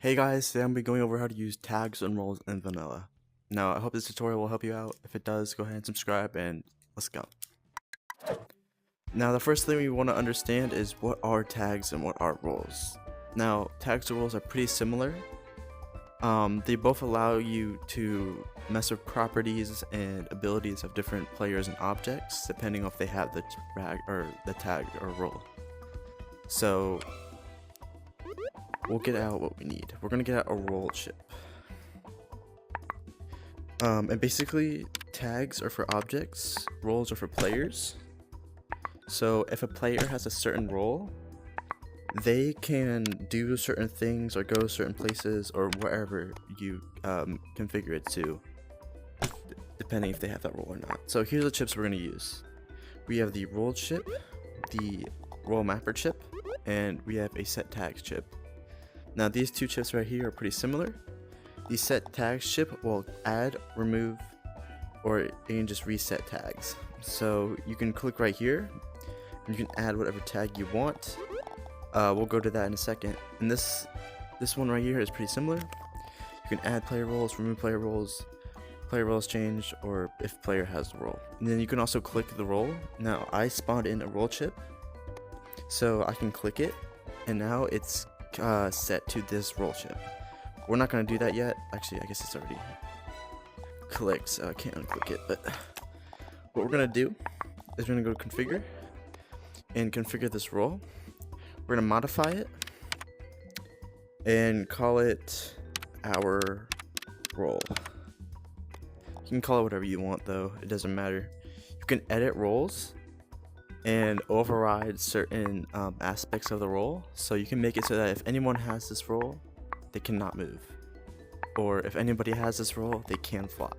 Hey guys, today I'm going to be going over how to use tags and roles in vanilla. Now, I hope this tutorial will help you out. If it does, go ahead and subscribe and let's go. Now, the first thing we want to understand is what are tags and what are roles. Now, tags and roles are pretty similar. They both allow you to mess with properties and abilities of different players and objects depending if they have the tag or role. So, we'll get out what we need. We're gonna get out a role chip. And basically, tags are for objects, roles are for players. So if a player has a certain role, they can do certain things or go certain places or wherever you configure it to, depending if they have that role or not. So here's the chips we're gonna use. We have the role chip, the role mapper chip, and we have a set tags chip. Now these two chips right here are pretty similar. The set tags chip will add, remove, or even just reset tags. So you can click right here, and you can add whatever tag you want. We'll go to that in a second. And this one right here is pretty similar. You can add player roles, remove player roles change, or if player has the role. And then you can also click the role. Now I spawned in a role chip, so I can click it, and now it's set to this role chip. We're not going to do that yet. Actually, I guess it's already clicked, so I can't unclick it. But what we're going to do is we're going to go to configure and configure this role. We're going to modify it and call it our role. You can call it whatever you want though, it doesn't matter. You can edit roles and override certain aspects of the role. So you can make it so that if anyone has this role, they cannot move, or if anybody has this role, they can fly.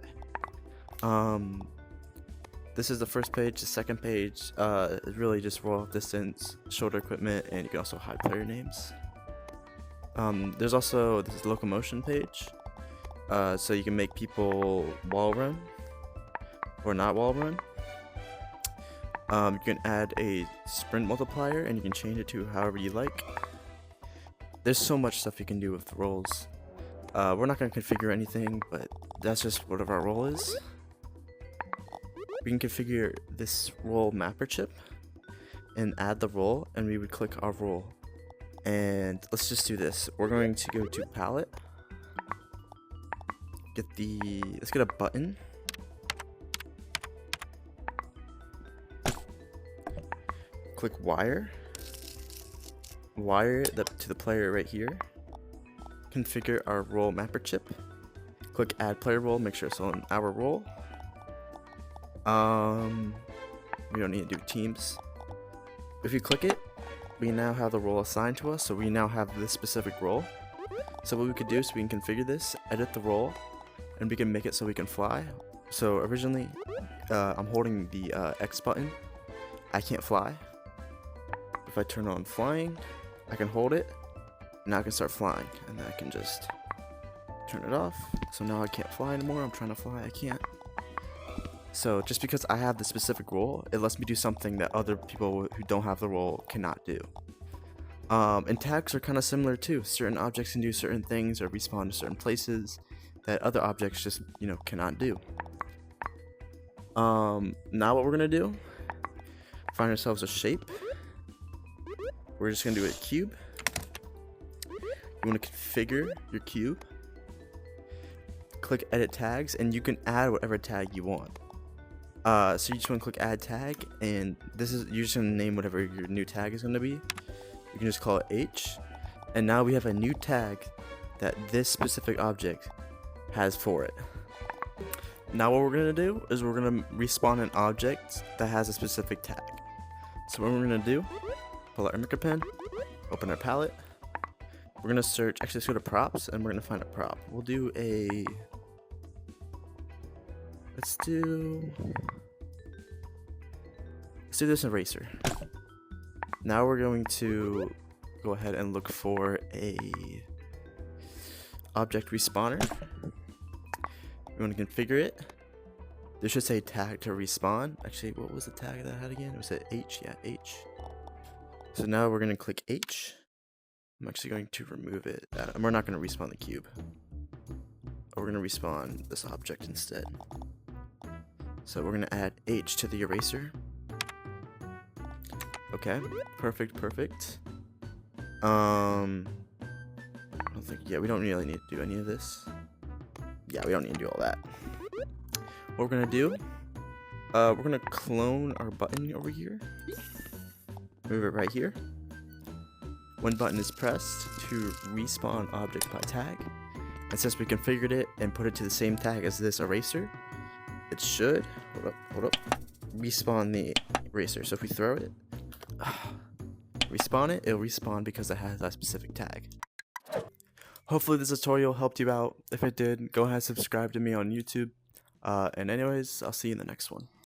This is the first page. The second page is really just roll distance, shoulder equipment, and you can also hide player names. There's also this locomotion page, so you can make people wall run or not wall run. You can add a sprint multiplier and you can change it to however you like. There's so much stuff you can do with roles. We're not going to configure anything, but that's just what our role is. We can configure this role mapper chip and add the role, and we would click our role. And let's just do this. We're going to go to palette. Let's get a button. Click wire to the player right here. Configure our role mapper chip. Click add player role, make sure it's on our role. We don't need to do teams. If you click it, we now have the role assigned to us, so we now have this specific role. So what we could do is we can configure this, edit the role, and we can make it so we can fly. So originally, I'm holding the X button. I can't fly. If I turn on flying, I can hold it. Now I can start flying, and then I can just turn it off. So now I can't fly anymore. I'm trying to fly, I can't. So just because I have the specific role, it lets me do something that other people who don't have the role cannot do. And tags are kind of similar too. Certain objects can do certain things or respawn to certain places that other objects just, cannot do. Now what we're gonna do, find ourselves a shape. We're just gonna do a cube. You want to configure your cube. Click edit tags, and you can add whatever tag you want. So you just want to click add tag, and you're just gonna name whatever your new tag is gonna be. You can just call it H, and now we have a new tag that this specific object has for it. Now what we're gonna do is we're gonna respawn an object that has a specific tag. So what we're gonna do, pull our marker pen, open our palette. We're gonna search, actually let's go to props, and we're gonna find a prop. Let's do this eraser. Now we're going to go ahead and look for a object respawner. We want to configure it. This should say tag to respawn. Actually, what was the tag that I had again? Was it H? Yeah, H. So now we're gonna click H. I'm actually going to remove it. We're not going to respawn the cube. We're going to respawn this object instead. So we're going to add H to the eraser. Okay, perfect. I don't think, yeah, we don't really need to do any of this. Yeah, we don't need to do all that. What we're gonna do, we're gonna clone our button over here. Move it right here. One button is pressed to respawn object by tag. And since we configured it and put it to the same tag as this eraser, it should, hold up, respawn the eraser. So if we throw it, respawn it, it'll respawn because it has that specific tag. Hopefully this tutorial helped you out. If it did, go ahead and subscribe to me on YouTube. And anyways, I'll see you in the next one.